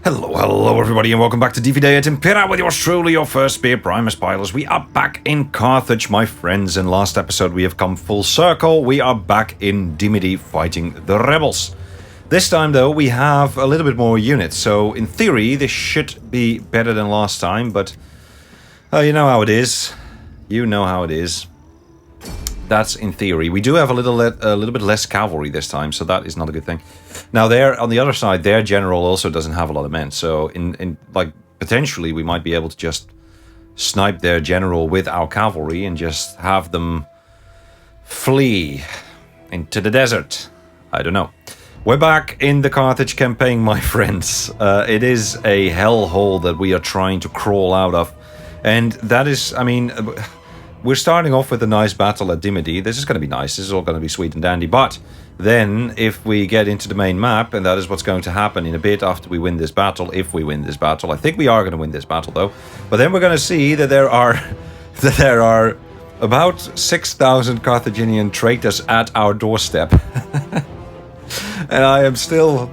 Hello everybody, and welcome back to DVD at Impera with yours truly, your first Spear Primus pilots. We are back in Carthage, my friends. In last episode we have come full circle. We are back in Dimid fighting the rebels. This time though we have a little bit more units, so in theory this should be better than last time, but you know how it is. You know how it is. That's in theory. We do have a little bit less cavalry this time, so that is not a good thing. Now, there on the other side, their general also doesn't have a lot of men. So, potentially, we might be able to just snipe their general with our cavalry and just have them flee into the desert. I don't know. We're back in the Carthage campaign, my friends. It is a hellhole that we are trying to crawl out of, and that is, I mean. We're starting off with a nice battle at Dimid. This is going to be nice. This is all going to be sweet and dandy. But then, if we get into the main map, and that is what's going to happen in a bit after we win this battle, if we win this battle. I think we are going to win this battle, though. But then we're going to see that there are about 6,000 Carthaginian traitors at our doorstep. And I am still,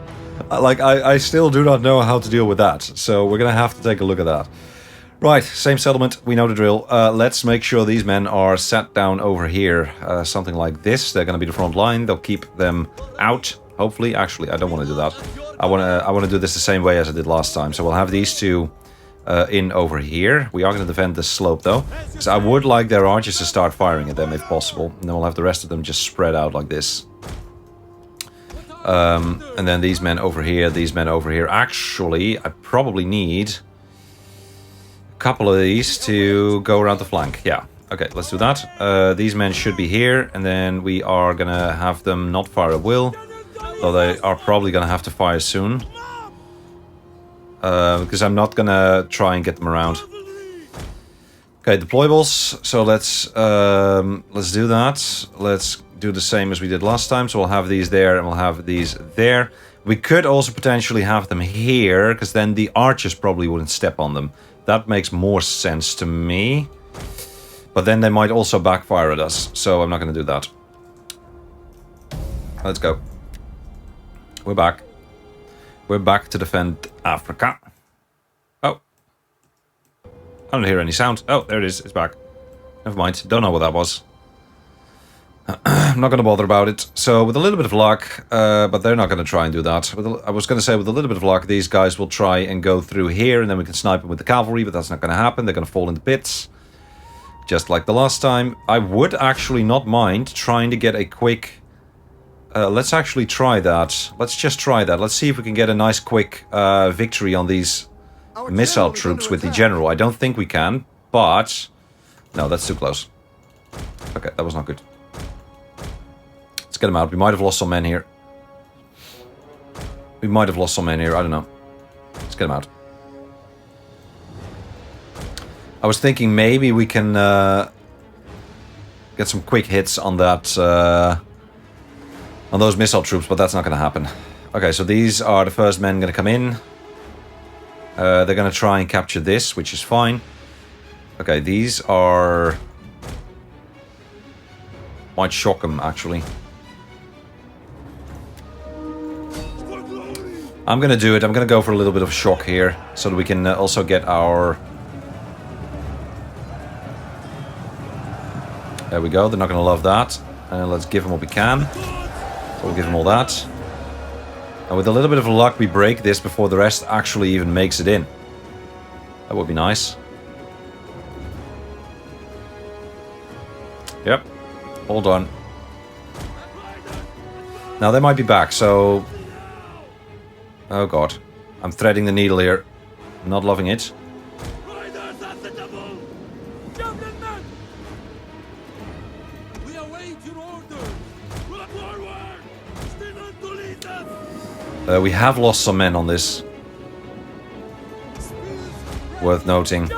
I still do not know how to deal with that. So we're going to have to take a look at that. Right, same settlement, we know the drill. Let's make sure these men are sat down over here. Something like this. They're going to be the front line. They'll keep them out, hopefully. Actually, I don't want to do that. I want to do this the same way as I did last time. So we'll have these two in over here. We are going to defend this slope, though. So I would like their archers to start firing at them, if possible. And then we'll have the rest of them just spread out like this. And then these men over here, these men over here. Actually, I probably need couple of these to go around the flank. Yeah, okay, let's do that. These men should be here, and then we are gonna have them not fire at will, though they are probably gonna have to fire soon, because I'm not gonna try and get them around. Okay, deployables. So let's do that. Let's do the same as we did last time. So we'll have these there, and we'll have these there. We could also potentially have them here, because then the archers probably wouldn't step on them. That makes more sense to me. But then they might also backfire at us, so I'm not going to do that. Let's go. We're back. We're back to defend Africa. Oh. I don't hear any sound. Oh, there it is. It's back. Never mind. Don't know what that was. I'm not going to bother about it. So with a little bit of luck, but they're not going to try and do that. I was going to say with a little bit of luck, these guys will try and go through here, and then we can snipe them with the cavalry, but that's not going to happen. They're going to fall into bits, just like the last time. I would actually not mind trying to get a quick... let's actually try that. Let's just try that. Let's see if we can get a nice quick victory on these missile troops with the general. I don't think we can, but... No, that's too close. Okay, that was not good. Let's get them out. We might have lost some men here. I don't know. Let's get them out. I was thinking maybe we can get some quick hits on that on those missile troops, but that's not going to happen. Okay, so these are the first men going to come in. They're going to try and capture this, which is fine. Okay, these are... Might shock them, actually. I'm going to do it. I'm going to go for a little bit of shock here, so that we can also get our... There we go. They're not going to love that. Let's give them what we can. So we'll give them all that. And with a little bit of luck, we break this before the rest actually even makes it in. That would be nice. Yep. All done. Now they might be back, so... Oh god. I'm threading the needle here. Not loving it. We have lost some men on this. Worth noting.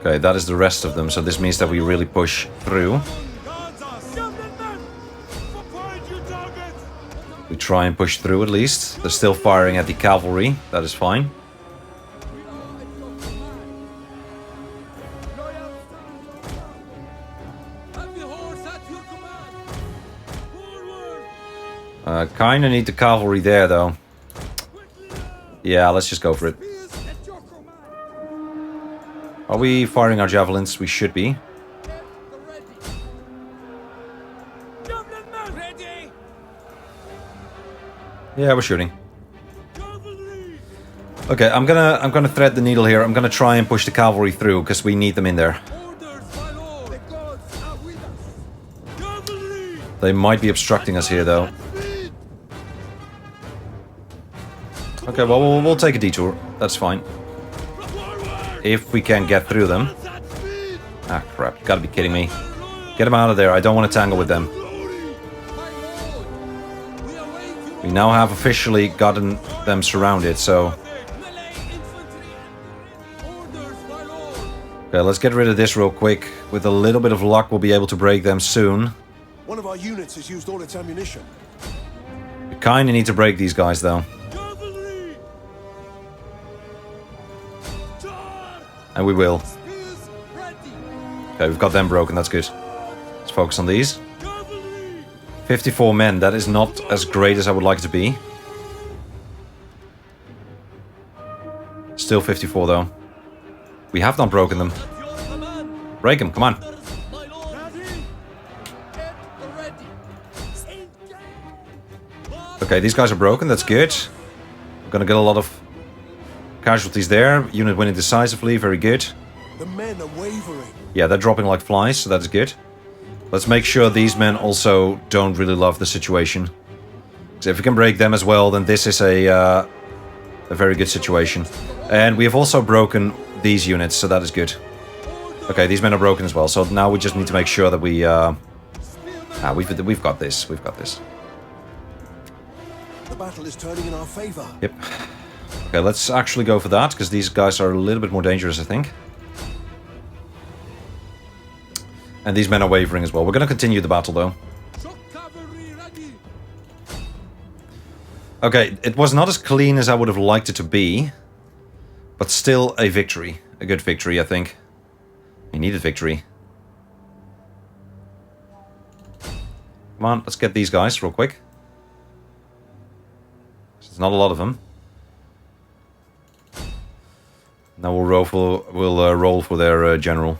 Okay, that is the rest of them, so this means that we really push through. We try and push through at least. They're still firing at the cavalry, that is fine. Kinda need the cavalry there, though. Yeah, let's just go for it. Are we firing our javelins? We should be. Yeah, we're shooting. Okay, I'm gonna thread the needle here. I'm gonna try and push the cavalry through because we need them in there. They might be obstructing us here, though. Okay, well, we'll take a detour. That's fine. If we can get through them. Ah, crap. You gotta be kidding me. Get them out of there. I don't want to tangle with them. We now have officially gotten them surrounded, so... Okay, let's get rid of this real quick. With a little bit of luck, we'll be able to break them soon. One of our units has used all its ammunition. We kinda need to break these guys, though. And we will. Okay, we've got them broken, that's good. Let's focus on these. 54 men, that is not as great as I would like it to be. Still 54 though. We have not broken them. Break them, come on. Okay, these guys are broken, that's good. We're gonna get a lot of casualties there. Unit winning decisively, very good. The men are wavering. Yeah, they're dropping like flies, so that's good. Let's make sure these men also don't really love the situation. So if we can break them as well, then this is a very good situation. And we have also broken these units, so that is good. Okay, these men are broken as well, so now we just need to make sure that we... we've got this, we've got this. The battle is turning in our favor. Yep. Okay, let's actually go for that, because these guys are a little bit more dangerous, I think. And these men are wavering as well. We're going to continue the battle, though. Okay, it was not as clean as I would have liked it to be. But still a victory. A good victory, I think. We needed victory. Come on, let's get these guys real quick. There's not a lot of them. Now we'll roll for their general.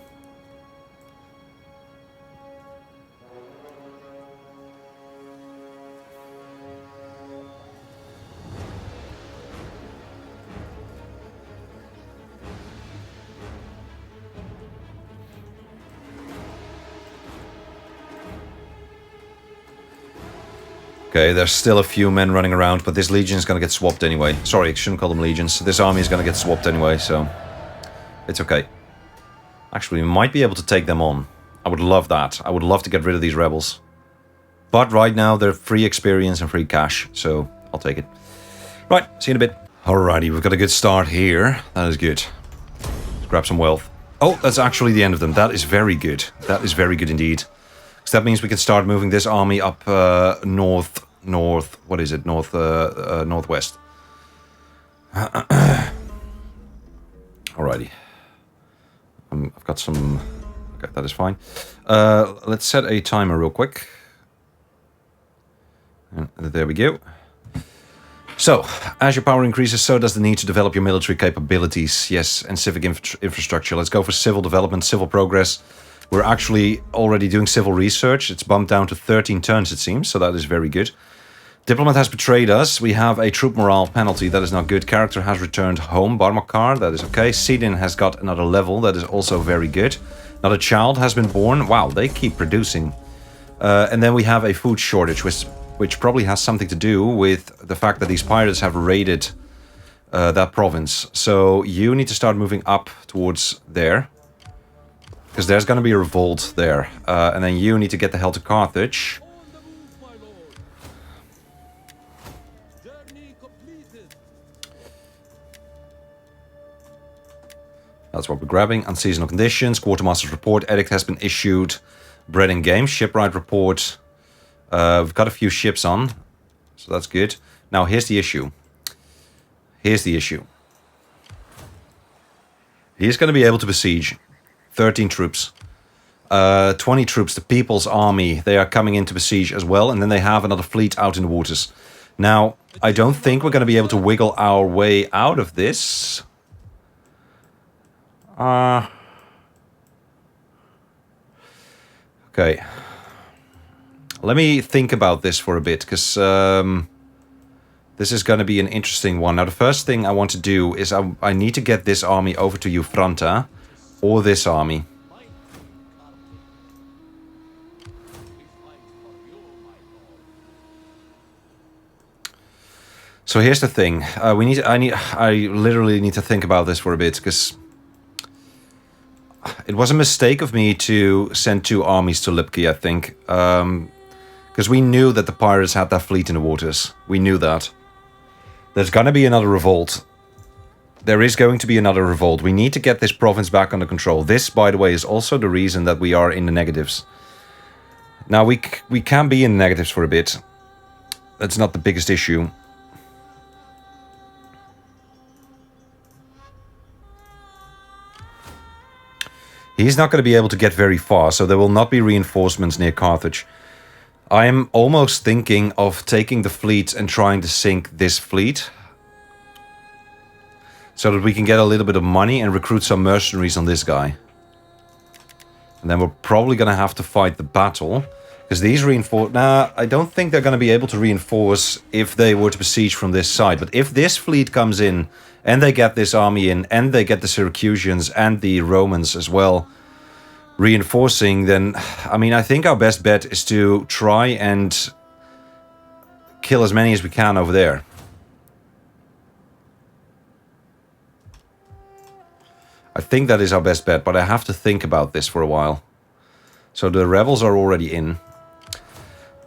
Okay, there's still a few men running around, but this legion is going to get swapped anyway. Sorry, I shouldn't call them legions. This army is going to get swapped anyway, so... It's okay. Actually, we might be able to take them on. I would love that. I would love to get rid of these rebels. But right now, they're free experience and free cash, so I'll take it. Right, see you in a bit. Alrighty, we've got a good start here. That is good. Let's grab some wealth. Oh, that's actually the end of them. That is very good. That is very good indeed. Because that means we can start moving this army up northwest. Alrighty. I've got some... Okay, that is fine. Let's set a timer real quick. And there we go. So, as your power increases, so does the need to develop your military capabilities. Yes, and civic infrastructure. Let's go for civil development, civil progress. We're actually already doing civil research. It's bumped down to 13 turns, it seems, so that is very good. Diplomat has betrayed us. We have a troop morale penalty. That is not good. Character has returned home. Barmakar, that is okay. Sidin has got another level. That is also very good. Another child has been born. Wow, they keep producing. And then we have a food shortage, which probably has something to do with the fact that these pirates have raided that province. So you need to start moving up towards there. Because there's going to be a revolt there. And then you need to get the hell to Carthage. That's what we're grabbing. Unseasonal conditions. Quartermaster's report. Edict has been issued. Bread and game. Shipwright report. We've got a few ships on. So that's good. Now here's the issue. Here's the issue. He's going to be able to besiege 13 troops. 20 troops, the People's Army, they are coming in to besiege as well, and then they have another fleet out in the waters. Now, I don't think we're going to be able to wiggle our way out of this. Okay. Let me think about this for a bit, because this is going to be an interesting one. Now, the first thing I want to do is I need to get this army over to Euphranta, or this army. So here's the thing. I literally need to think about this for a bit, because it was a mistake of me to send 2 armies to Lipki, I think. Because we knew that the pirates had that fleet in the waters. We knew that. There's gonna be another revolt. There is going to be another revolt. We need to get this province back under control. This, by the way, is also the reason that we are in the negatives. Now, we can be in the negatives for a bit. That's not the biggest issue. He's not going to be able to get very far, so there will not be reinforcements near Carthage. I am almost thinking of taking the fleet and trying to sink this fleet, so that we can get a little bit of money and recruit some mercenaries on this guy. And then we're probably going to have to fight the battle, because these reinforce... Nah, I don't think they're going to be able to reinforce if they were to besiege from this side. But if this fleet comes in, and they get this army in, and they get the Syracusans and the Romans as well reinforcing, then, I mean, I think our best bet is to try and kill as many as we can over there. I think that is our best bet, but I have to think about this for a while. So the rebels are already in.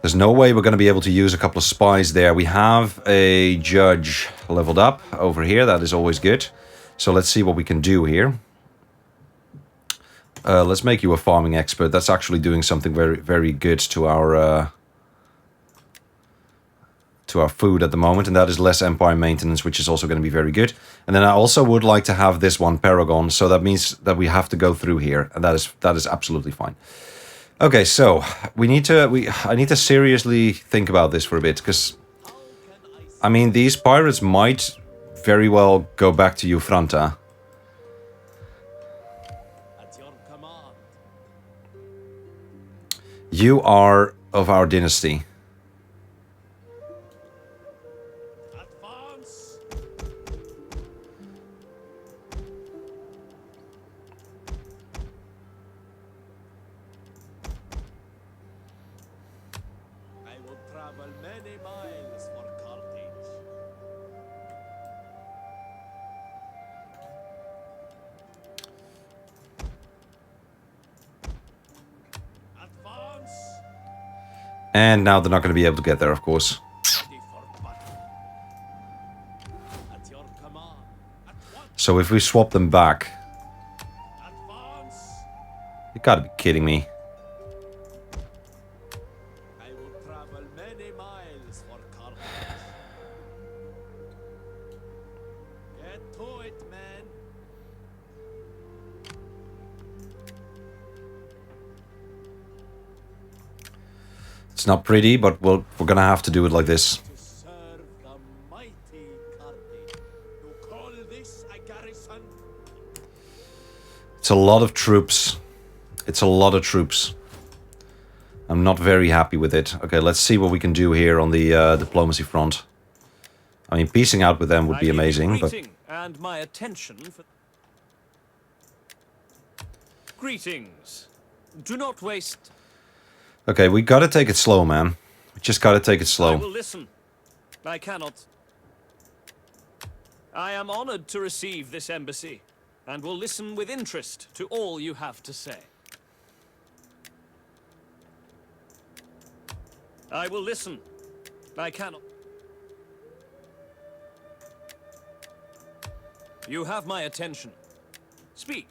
There's no way we're going to be able to use a couple of spies there. We have a judge leveled up over here. That is always good. So let's see what we can do here. Let's make you a farming expert. That's actually doing something very, very good to our food at the moment, and that is less empire maintenance, which is also going to be very good. And then I also would like to have this one Paragon, so that means that we have to go through here, and that is absolutely fine. Okay, so I need to seriously think about this for a bit, because I mean, these pirates might very well go back to Euphranta. You are of our dynasty. Many miles for Carthage. Advance. And now they're not going to be able to get there, of course. At your command. So if we swap them back... Advance. You gotta be kidding me. I will travel many miles for Carthage. Get to it, man. It's not pretty, but we're gonna have to do it like this. To serve the mighty Carthage. You call this a garrison? It's a lot of troops. It's a lot of troops. I'm not very happy with it. Okay, let's see what we can do here on the diplomacy front. I mean, piecing out with them would be amazing, but... And my attention for... Greetings. Do not waste... Okay, we gotta take it slow, man. We just gotta take it I slow. will listen. I cannot. I am honored to receive this embassy, and will listen with interest to all you have to say. I will listen. I cannot. You have my attention. Speak.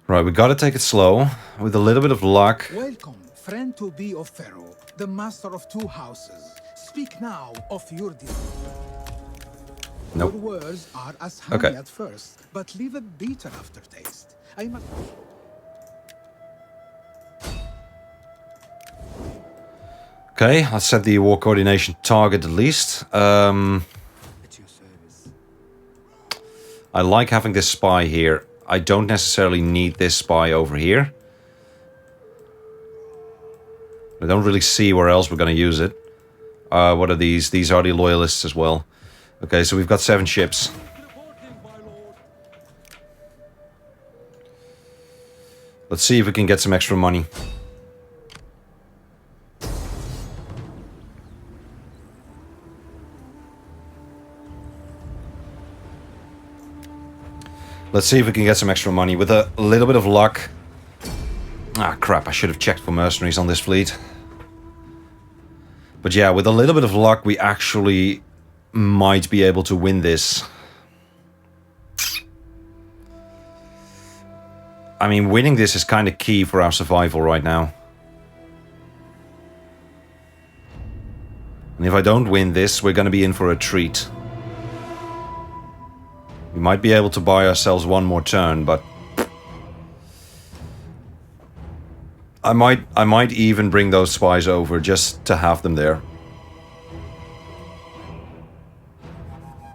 Right, we gotta take it slow. With a little bit of luck. Welcome, friend to be of Pharaoh, the master of two houses. Speak now of your deal. Nope. Your words are as honey Okay. at first, but leave a bitter aftertaste. I must... Okay, let's set the war coordination target at least. I like having this spy here. I don't necessarily need this spy over here. I don't really see where else we're going to use it. What are these? These are the loyalists as well. Okay, so we've got 7 ships. Let's see if we can get some extra money. Let's see if we can get some extra money with a little bit of luck. Ah, crap, I should have checked for mercenaries on this fleet. But yeah, with a little bit of luck, we actually might be able to win this. I mean, winning this is kind of key for our survival right now. And if I don't win this, we're going to be in for a treat. We might be able to buy ourselves one more turn, but I might even bring those spies over just to have them there.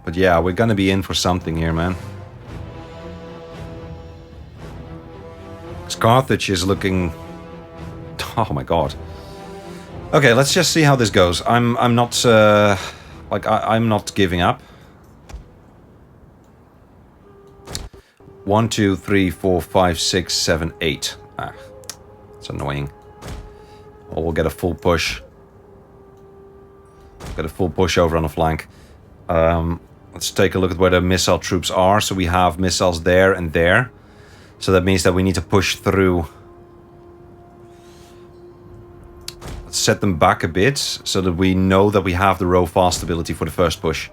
But yeah, we're gonna be in for something here, man. Carthage is looking... Oh my god. Okay, let's just see how this goes. I'm not I'm not giving up. 1, 2, 3, 4, 5, 6, 7, 8. Ah, it's annoying. Or we'll get a full push. Get a full push over on the flank. Let's take a look at where the missile troops are. So we have missiles there and there. So that means that we need to push through. Let's set them back a bit so that we know that we have the row fast ability for the first push.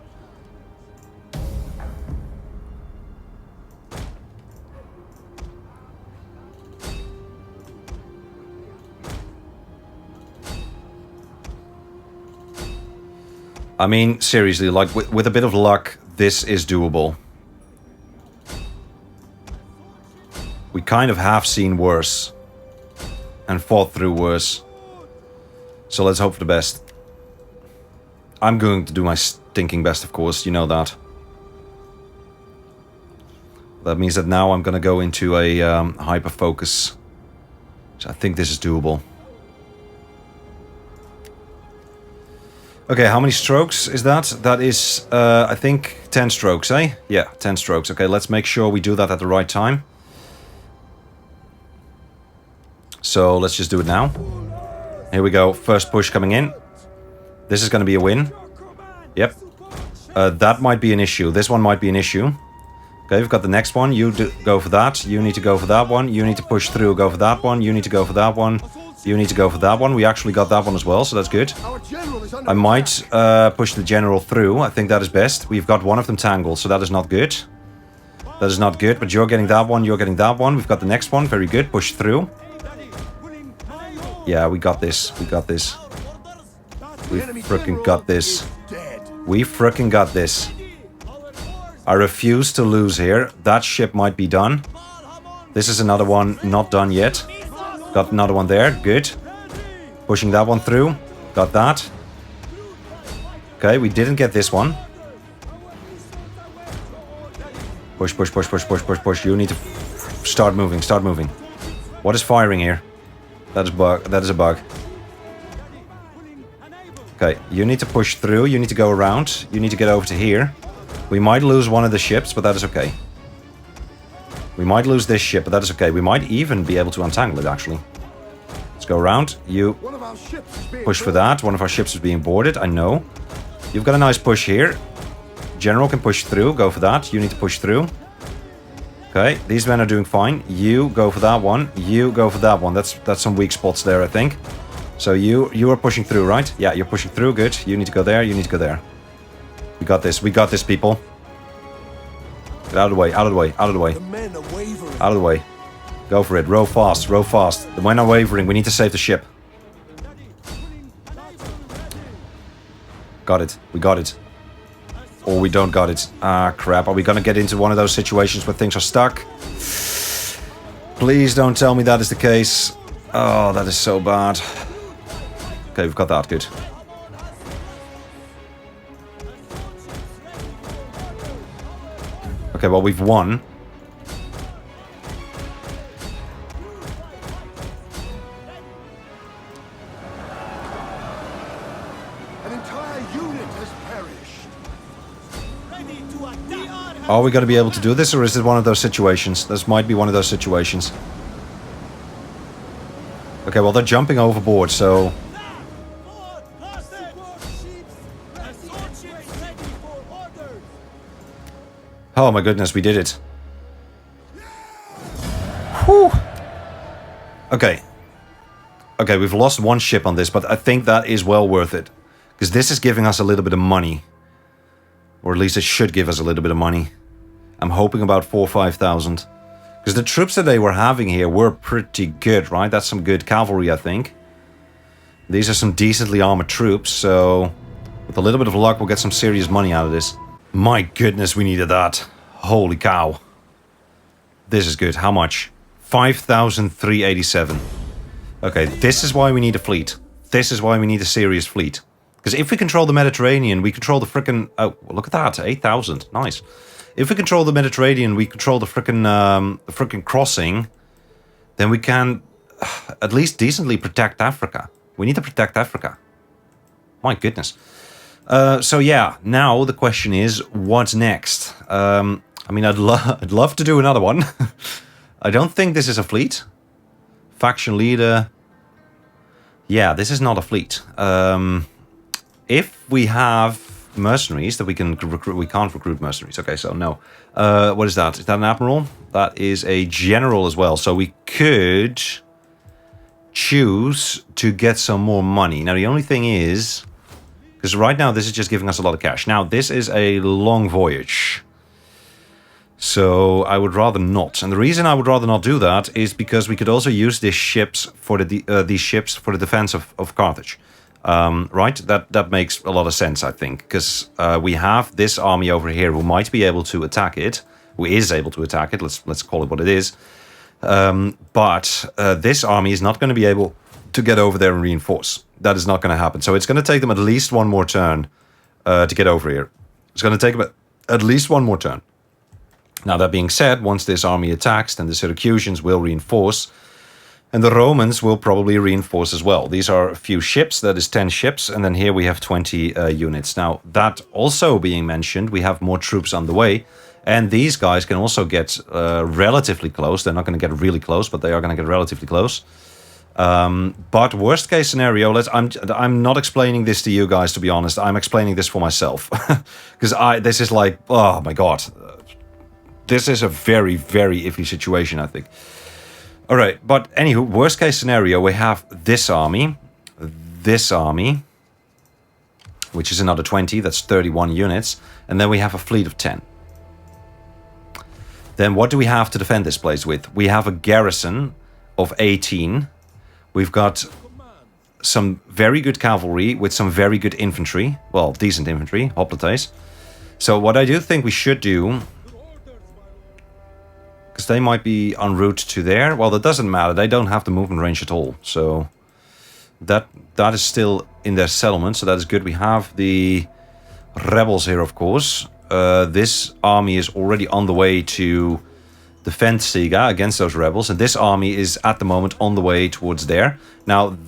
I mean, seriously, like, with a bit of luck, this is doable. We kind of have seen worse. And fought through worse. So let's hope for the best. I'm going to do my stinking best, of course, you know that. That means that now I'm going to go into a hyper-focus. So I think this is doable. Okay, how many strokes is that? That is, I think, 10 strokes, eh? Yeah, 10 strokes. Okay, let's make sure we do that at the right time. So let's just do it now. Here we go. First push coming in. This is going to be a win. Yep. That might be an issue. This one might be an issue. Okay, we've got the next one. You go for that. You need to go for that one. You need to push through. Go for that one. You need to go for that one. You need to go for that one. We actually got that one as well, so that's good. I might push the general through. I think that is best. We've got one of them tangled, so that is not good. That is not good, but you're getting that one. You're getting that one. We've got the next one. Very good. Push through. Yeah, we got this. We got this. We frickin' got this. We frickin' got this. I refuse to lose here. That ship might be done. This is another one not done yet. Got another one there. Good. Pushing that one through. Got that. Okay, we didn't get this one. Push, push, push, push, push, push, push. You need to start moving. Start moving. What is firing here? That is bug. That is a bug. Okay, you need to push through. You need to go around. You need to get over to here. We might lose one of the ships, but that is okay. We might lose this ship, but that is okay. We might even be able to untangle it, actually. Let's go around. You push for that. One of our ships is being boarded, I know. You've got a nice push here. General can push through. Go for that. You need to push through. Okay, these men are doing fine. You go for that one. You go for that one. That's some weak spots there, I think. So you are pushing through, right? Yeah, you're pushing through. Good. You need to go there. You need to go there. We got this. We got this, people. Get out of the way. Out of the way. Out of the way. The men are wavering. Out of the way. Go for it. Row fast. Row fast. The men are wavering. We need to save the ship. Got it. We got it. Or we don't got it. Ah, crap. Are we gonna get into one of those situations where things are stuck? Please don't tell me that is the case. Oh, that is so bad. Okay, we've got that. Good. Okay, well, we've won. An entire unit has perished. Ready to attack. Are we going to be able to do this, or is it one of those situations? This might be one of those situations. Okay, well, they're jumping overboard, so... Forward, Carthage! Assault ships ready for orders. Oh my goodness, we did it. Whew. Okay. Okay, we've lost one ship on this, but I think that is well worth it. Because this is giving us a little bit of money. Or at least it should give us a little bit of money. I'm hoping about 4,000 or 5,000. Because the troops that they were having here were pretty good, right? That's some good cavalry, I think. These are some decently armored troops, so... with a little bit of luck, we'll get some serious money out of this. My goodness, we needed that. Holy cow. This is good. How much? 5,387. Okay, this is why we need a fleet. This is why we need a serious fleet. Because if we control the Mediterranean, we control the frickin'... oh, look at that. 8,000. Nice. If we control the Mediterranean, we control the frickin' crossing, then we can at least decently protect Africa. We need to protect Africa. My goodness. So yeah, now the question is, what's next? I mean, I'd love to do another one. I don't think this is a fleet. Faction leader. Yeah, this is not a fleet. If we have mercenaries that we can recruit, we can't recruit mercenaries. Okay, so no. What is that? Is that an admiral? That is a general as well. So we could choose to get some more money. Now the only thing is, because right now this is just giving us a lot of cash. Now this is a long voyage. So I would rather not. And the reason I would rather not do that is because we could also use these ships for these ships for the defense of Carthage. Right? That makes a lot of sense, I think, because we have this army over here who might be able to attack it, who is able to attack it. Let's call it what it is. But this army is not going to be able to get over there and reinforce. That is not going to happen. So it's going to take them at least one more turn to get over here. It's going to take them at least one more turn. Now, that being said, once this army attacks, then the Syracusans will reinforce. And the Romans will probably reinforce as well. These are a few ships, that is 10 ships, and then here we have 20 units. Now, that also being mentioned, we have more troops on the way, and these guys can also get relatively close. They're not going to get really close, but they are going to get relatively close. But worst case scenario, I'm not explaining this to you guys, to be honest. I'm explaining this for myself. Because this is like, oh my god. This is a very, very iffy situation, I think. All right, but anywho, worst case scenario, we have this army, which is another 20, that's 31 units, and then we have a fleet of 10. Then what do we have to defend this place with? We have a garrison of 18. We've got some very good cavalry with some very good infantry. Well, decent infantry, hoplites. So what I do think we should do... because they might be en route to there. Well, that doesn't matter. They don't have the movement range at all. So that is still in their settlement. So that is good. We have the rebels here, of course. This army is already on the way to defend Siga against those rebels. And this army is at the moment on the way towards there. Now,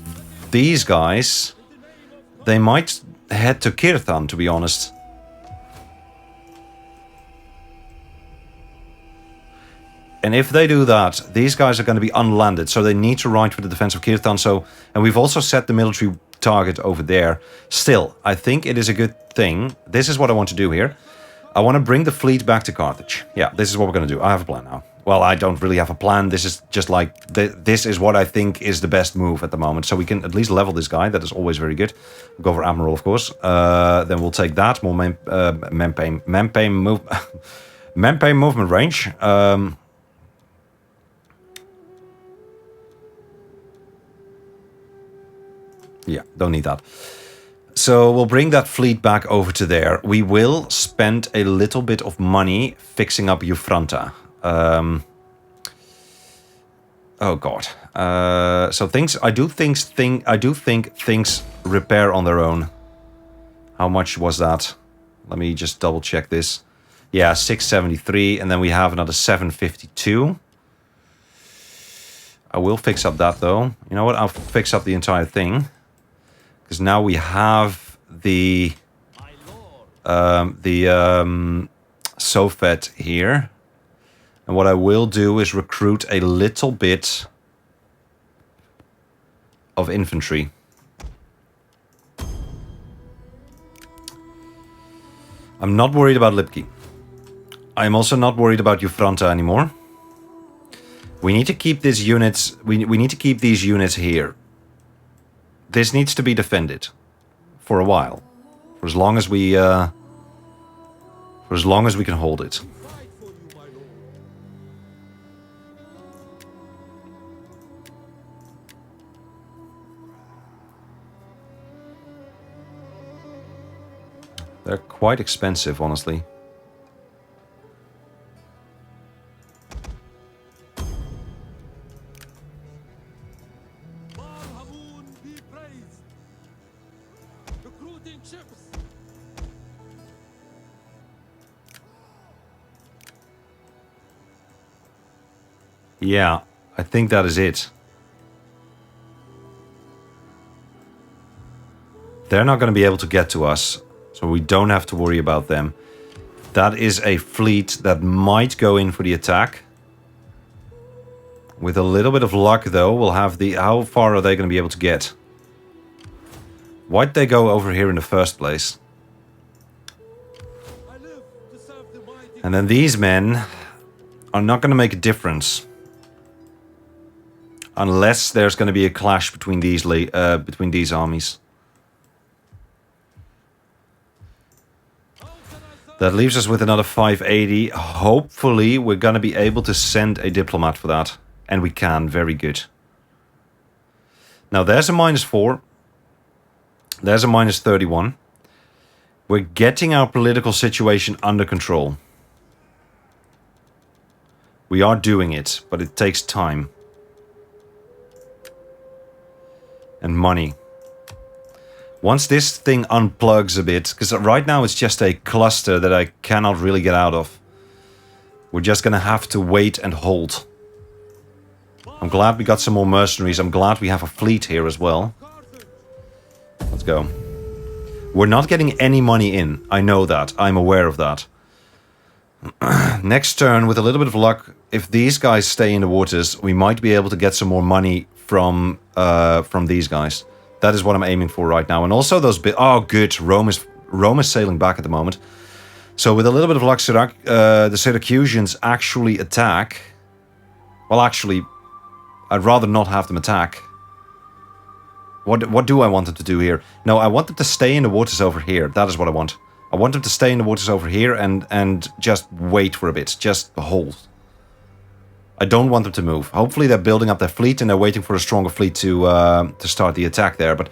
these guys, they might head to Kirthan, to be honest. And if they do that, these guys are going to be unlanded, so they need to ride for the defense of Kirthan. So, and we've also set the military target over there. Still, I think it is a good thing. This is what I want to do here. I want to bring the fleet back to Carthage. Yeah, this is what we're going to do. I have a plan now. Well, I don't really have a plan. This is just like, this is what I think is the best move at the moment. So we can at least level this guy. That is always very good. We'll go for Admiral, of course. Then we'll take that. More Mempe movement range. Yeah, don't need that. So we'll bring that fleet back over to there. We will spend a little bit of money fixing up Euphranta. Oh god. So things. I do think things repair on their own. How much was that? Let me just double check this. Yeah, 673, and then we have another 752. I will fix up that though. You know what? I'll fix up the entire thing. Because now we have the Salvete here. And what I will do is recruit a little bit of infantry. I'm not worried about Lipki. I'm also not worried about Ufranta anymore. We need to keep these units. We need to keep these units here. This needs to be defended for a while, for as long as we can hold it. They're quite expensive, honestly. Yeah, I think that is it. They're not going to be able to get to us, so we don't have to worry about them. That is a fleet that might go in for the attack. With a little bit of luck, though, we'll have the... How far are they going to be able to get? Why'd they go over here in the first place? And then these men are not going to make a difference. Unless there's going to be a clash between these armies. That leaves us with another 580. Hopefully we're going to be able to send a diplomat for that. And we can. Very good. Now there's a -4. There's a -31. We're getting our political situation under control. We are doing it, but it takes time. And money. Once this thing unplugs a bit, because right now it's just a cluster that I cannot really get out of. We're just gonna have to wait and hold. I'm glad we got some more mercenaries. I'm glad we have a fleet here as well. Let's go. We're not getting any money in. I know that. I'm aware of that. Next turn, with a little bit of luck, if these guys stay in the waters, we might be able to get some more money from these guys. That is what I'm aiming for right now. And also those oh, good. Rome is sailing back at the moment. So with a little bit of luck, the Syracusans actually attack. Well, actually, I'd rather not have them attack. What do I want them to do here? No, I want them to stay in the waters over here. That is what I want. I want them to stay in the waters over here and just wait for a bit. Just hold. I don't want them to move. Hopefully they're building up their fleet and they're waiting for a stronger fleet to start the attack there. But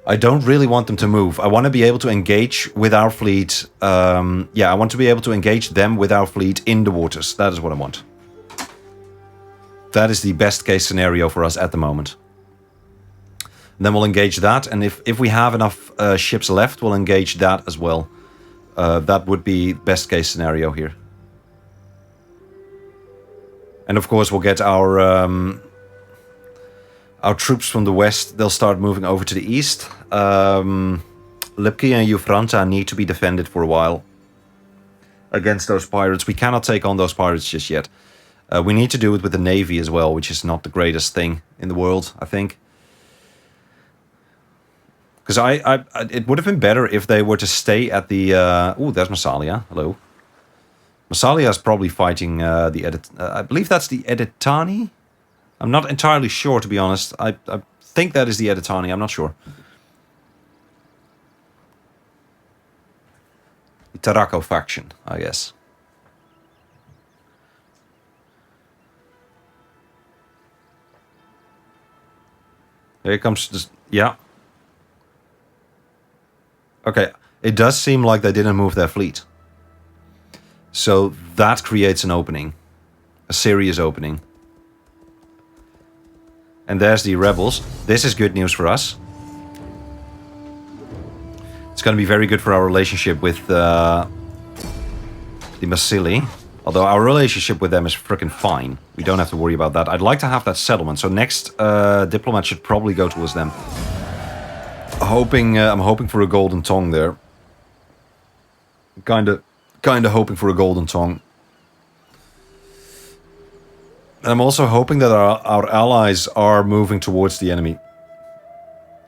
I don't really want them to move. I want to be able to engage with our fleet. Yeah, I want to be able to engage them with our fleet in the waters. That is what I want. That is the best case scenario for us at the moment. Then we'll engage that. And if we have enough ships left, we'll engage that as well. That would be best case scenario here. And of course, we'll get our troops from the west. They'll start moving over to the east. Lipki and Ufranta need to be defended for a while against those pirates. We cannot take on those pirates just yet. We need to do it with the navy as well, which is not the greatest thing in the world, I think. Because it would have been better if they were to stay at the... oh, there's Massalia. Hello. Massalia is probably fighting I believe that's the Editani? I'm not entirely sure, to be honest. I think that is the Editani. I'm not sure. The Tarraco faction, I guess. Here comes this... Yeah. Okay, it does seem like they didn't move their fleet. So that creates an opening. A serious opening. And there's the rebels. This is good news for us. going to be very good for our relationship with the Masili. Although our relationship with them is freaking fine. We don't have to worry about that. I'd like to have that settlement. So next diplomat should probably go towards them. I'm hoping for a golden tongue there. Kinda hoping for a golden tongue. And I'm also hoping that our allies are moving towards the enemy.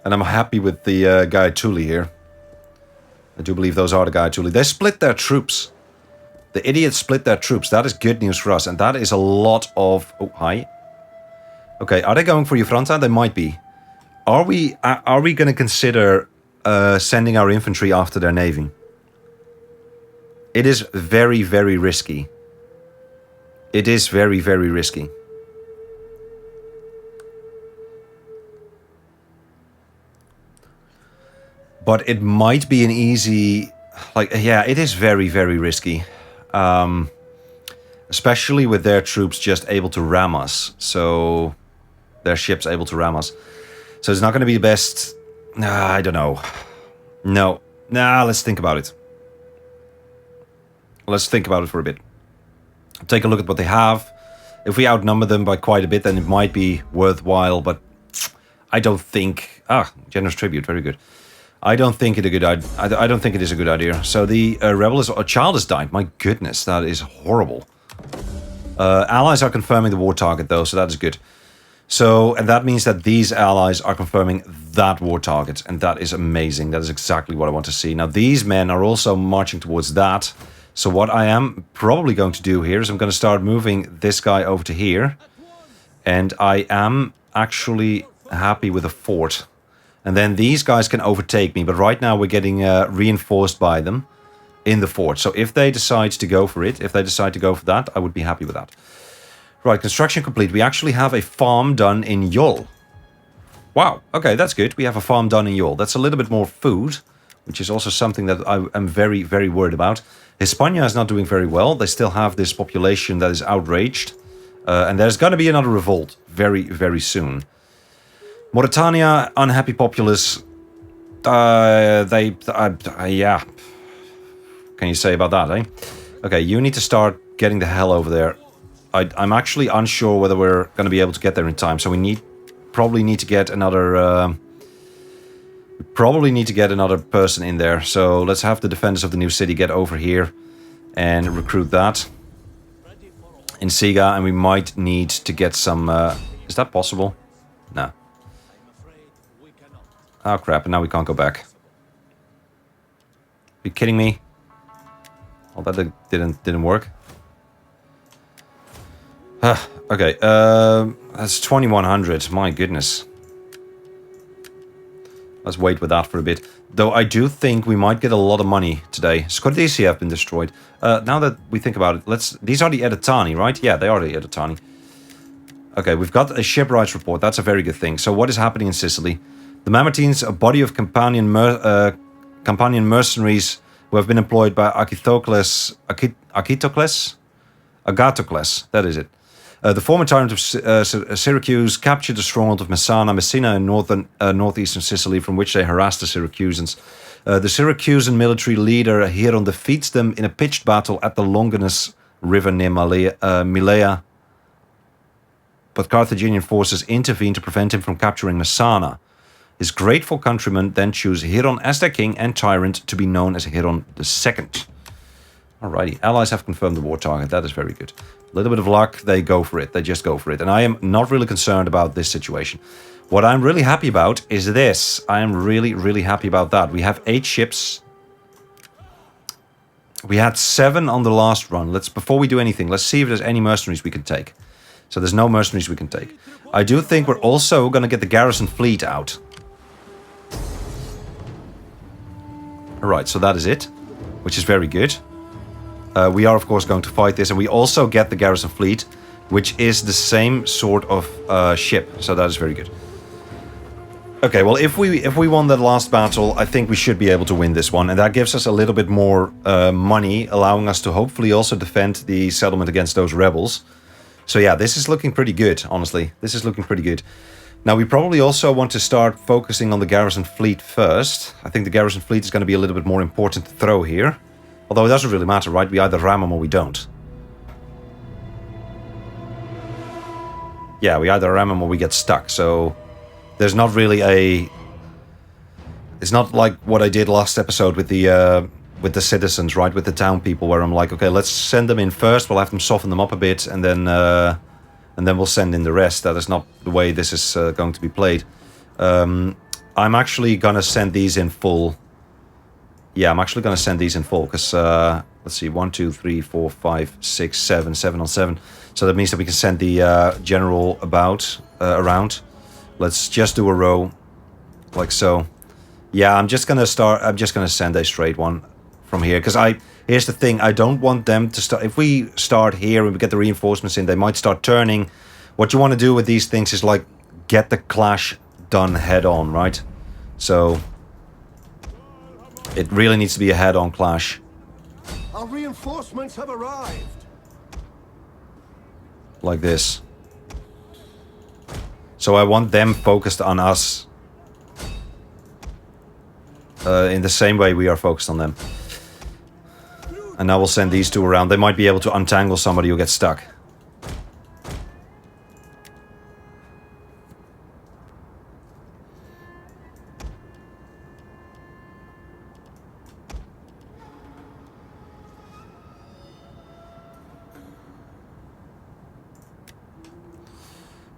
And I'm happy with the Guy Tuli here. I do believe those are the Guy Tuli. They split their troops. The idiots split their troops. That is good news for us. And that is a lot of... Oh, hi. Okay, are they going for Jufranta? They might be. Are we going to consider sending our infantry after their navy? It is very, very risky. It is very, very risky. But it might be an easy... Like, yeah, it is very, very risky. Especially with their troops just able to ram us. So... Their ships able to ram us. So it's not going to be the best... I don't know. No. Nah, let's think about it. Let's think about it for a bit. Take a look at what they have. If we outnumber them by quite a bit, then it might be worthwhile. But I don't think... generous tribute. Very good. I don't think it a good idea. I don't think it is a good idea. So the rebel is... A child has died. My goodness, that is horrible. Allies are confirming the war target, though, so that is good. So, and that means that these allies are confirming that war target. And that is amazing. That is exactly what I want to see. Now, these men are also marching towards that. So what I am probably going to do here is I'm going to start moving this guy over to here. And I am actually happy with a fort. And then these guys can overtake me. But right now we're getting reinforced by them in the fort. So if they decide to go for it, if they decide to go for that, I would be happy with that. Right, construction complete. We actually have a farm done in Yol. Wow, okay, that's good. We have a farm done in Yol. That's a little bit more food, which is also something that I am very, very worried about. Hispania is not doing very well. They still have this population that is outraged. And there's going to be another revolt very, very soon. Mauritania, unhappy populace. Yeah. Can you say about that, eh? Okay, you need to start getting the hell over there. I'm actually unsure whether we're going to be able to get there in time. So we probably need to get another... person in there. So let's have the defenders of the new city get over here and recruit that in Siga, and we might need to get some... is that possible? No. Oh crap, and now we can't go back. Are you kidding me? Well, that didn't work. Okay, that's 2100. My goodness. Let's wait with that for a bit. Though I do think we might get a lot of money today. Scordesi have been destroyed. Now that we think about it, these are the Editani, right? Yeah, they are the Editani. Okay, we've got a shipwrights report. That's a very good thing. So what is happening in Sicily? The Mamertines, a body of companion mercenaries who have been employed by Agatocles, that is it. The former tyrant of Syracuse captured the stronghold of Messina in northeastern Sicily, from which they harassed the Syracusans. The Syracusan military leader Hieron defeats them in a pitched battle at the Longinus River near Milea. But Carthaginian forces intervene to prevent him from capturing Messana. His grateful countrymen then choose Hieron as their king and tyrant, to be known as Hieron II. Alrighty, allies have confirmed the war target. That is very good. A little bit of luck, they go for it. They just go for it. And I am not really concerned about this situation. What I'm really happy about is this. I am really, really happy about that. We have 8 ships. We had 7 on the last run. Before we do anything, let's see if there's any mercenaries we can take. So there's no mercenaries we can take. I do think we're also going to get the garrison fleet out. Alright, so that is it. Which is very good. We are, of course, going to fight this. And we also get the garrison fleet, which is the same sort of ship. So that is very good. Okay, well, if we won that last battle, I think we should be able to win this one. And that gives us a little bit more money, allowing us to hopefully also defend the settlement against those rebels. So yeah, this is looking pretty good, honestly. This is looking pretty good. Now, we probably also want to start focusing on the garrison fleet first. I think the garrison fleet is going to be a little bit more important to throw here. Although it doesn't really matter, right? We either ram them or we don't. Yeah, we either ram them or we get stuck, so... There's not really a... It's not like what I did last episode with the citizens, right? With the town people, where I'm like, okay, let's send them in first, we'll have them soften them up a bit, and then we'll send in the rest. That is not the way this is going to be played. I'm actually gonna send these in full. Yeah, I'm actually gonna send these in full, because, let's see, 1, 2, 3, 4, 5, 6, 7, 7 on 7. So that means that we can send the general around. Let's just do a row, like so. Yeah, I'm just gonna send a straight one from here, because here's the thing, I don't want them to start. If we start here and we get the reinforcements in, they might start turning. What you want to do with these things is like get the clash done head on, right? So it really needs to be a head-on clash. Our reinforcements have arrived. Like this. So I want them focused on us. In the same way we are focused on them. And now we'll send these two around. They might be able to untangle somebody who gets stuck.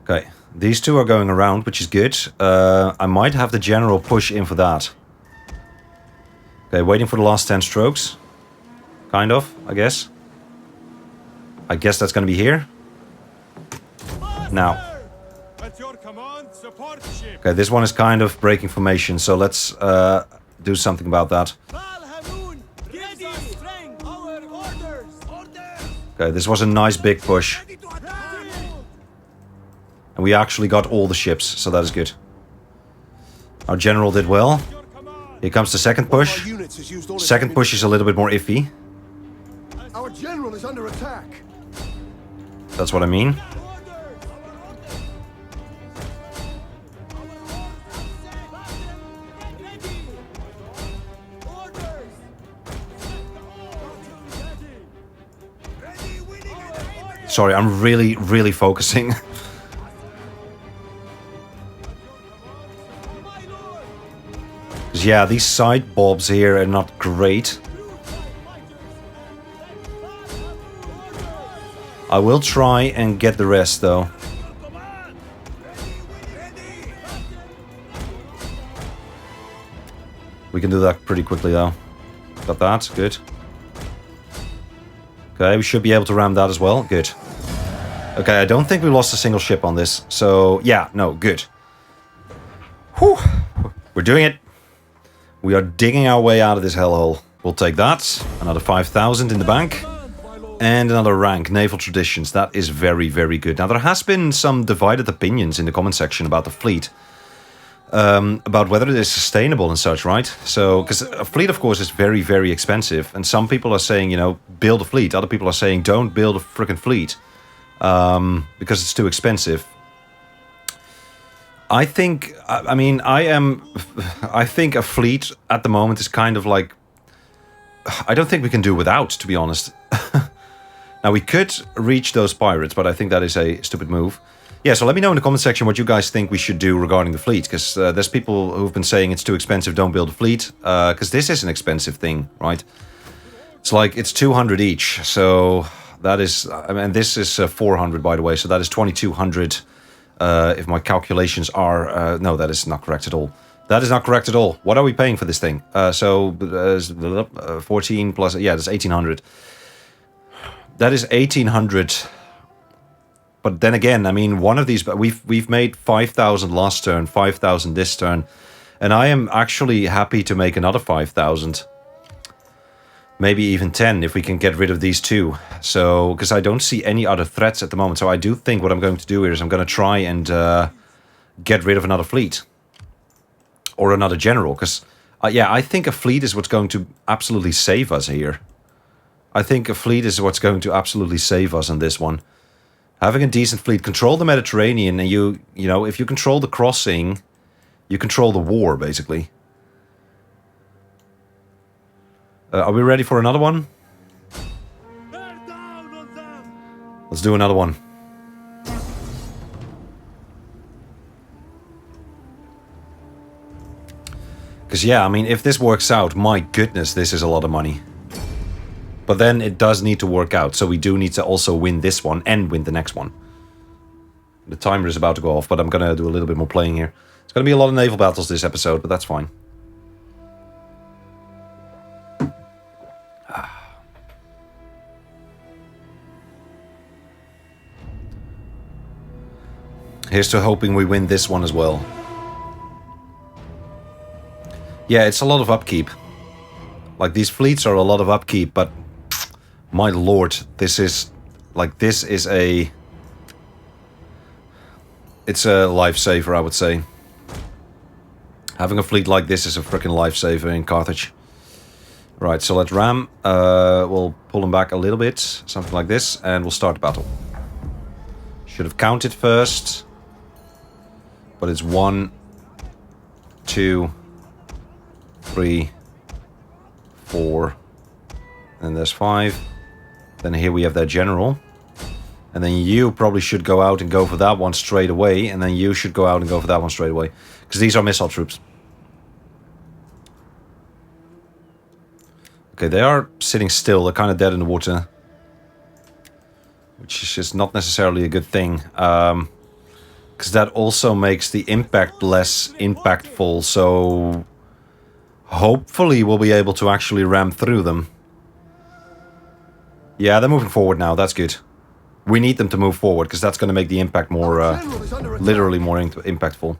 Okay, these two are going around, which is good. I might have the general push in for that. Okay, waiting for the last 10 strokes. Kind of, I guess. I guess that's gonna be here. Now. Okay, this one is kind of breaking formation, so let's do something about that. Okay, this was a nice big push. And we actually got all the ships, so that is good. Our general did well. Here comes the second push. Second push is a little bit more iffy. Our general is under attack. That's what I mean. Sorry, I'm really focusing. Yeah, these side bobs here are not great. I will try and get the rest, though. We can do that pretty quickly, though. Got that, good. Okay, we should be able to ram that as well, good. Okay, I don't think we lost a single ship on this, so yeah, no, good. Whew, we're doing it. We are digging our way out of this hellhole. We'll take that. Another 5,000 in the bank. And another rank, Naval Traditions. That is very, very good. Now, there has been some divided opinions in the comment section about the fleet. About whether it is sustainable and such, right? So, because a fleet, of course, is very, very expensive. And some people are saying, you know, build a fleet. Other people are saying, don't build a freaking fleet. Because it's too expensive. I think, I think a fleet at the moment is kind of like, I don't think we can do without, to be honest. Now, we could reach those pirates, but I think that is a stupid move. Yeah, so let me know in the comment section what you guys think we should do regarding the fleet, because there's people who've been saying it's too expensive, don't build a fleet, because this is an expensive thing, right? It's like, it's 200 each, so that is, and this is 400, by the way, so that is 2,200. If my calculations are... no, that is not correct at all. That is not correct at all. What are we paying for this thing? 14 plus... Yeah, that's 1,800. That is 1,800. But then again, I mean, one of these... We've made 5,000 last turn, 5,000 this turn. And I am actually happy to make another 5,000. Maybe even 10 if we can get rid of these two. So, because I don't see any other threats at the moment. So I do think what I'm going to do here is I'm going to try and get rid of another fleet. Or another general. Because, yeah, I think a fleet is what's going to absolutely save us here. I think a fleet is what's going to absolutely save us on this one. Having a decent fleet, control the Mediterranean, and you know, if you control the crossing, you control the war, basically. Are we ready for another one? Bear down on them! Let's do another one. Because, yeah, I mean, if this works out, my goodness, this is a lot of money. But then it does need to work out, so we do need to also win this one and win the next one. The timer is about to go off, but I'm going to do a little bit more playing here. It's going to be a lot of naval battles this episode, but that's fine. Here's to hoping we win this one as well. Yeah, it's a lot of upkeep. Like, these fleets are a lot of upkeep, but my lord, this is a... It's a lifesaver, I would say. Having a fleet like this is a freaking lifesaver in Carthage. Right, so let's ram. We'll pull them back a little bit, something like this, and we'll start the battle. Should have counted first. But it's 1, 2, 3, 4, and there's 5. Then here we have that general. And then you probably should go out and go for that one straight away. And then you should go out and go for that one straight away. Because these are missile troops. Okay, they are sitting still. They're kind of dead in the water. Which is just not necessarily a good thing. Because that also makes the impact less impactful. So hopefully we'll be able to actually ram through them. Yeah, they're moving forward now. That's good. We need them to move forward, because that's going to make the impact more, literally more impactful.